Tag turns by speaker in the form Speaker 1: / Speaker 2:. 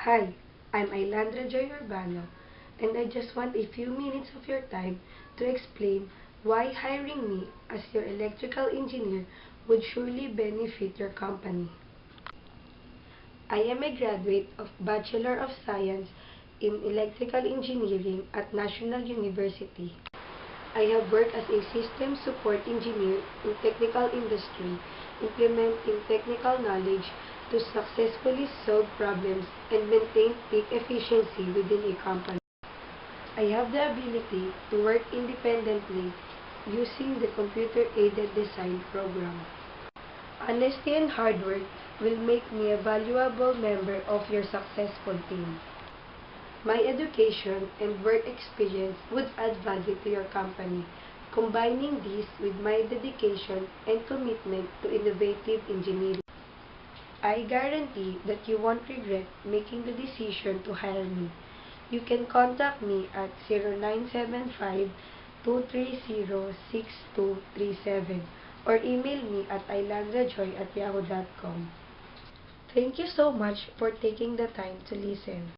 Speaker 1: Hi, I'm Ailandra Joy Urbano, and I just want a few minutes of your time to explain why hiring me as your electrical engineer would surely benefit your company. I am a graduate of Bachelor of Science in Electrical Engineering at National University. I have worked as a system support engineer in technical industry, implementing technical knowledge to successfully solve problems and maintain peak efficiency within a company. I have the ability to work independently using the computer-aided design program. Honesty and hard work will make me a valuable member of your successful team. My education and work experience would add value to your company, combining this with my dedication and commitment to innovative engineering. I guarantee that you won't regret making the decision to hire me. You can contact me at 0975-230-6237 or email me at ailandrajoy@yahoo.com. Thank you so much for taking the time to listen.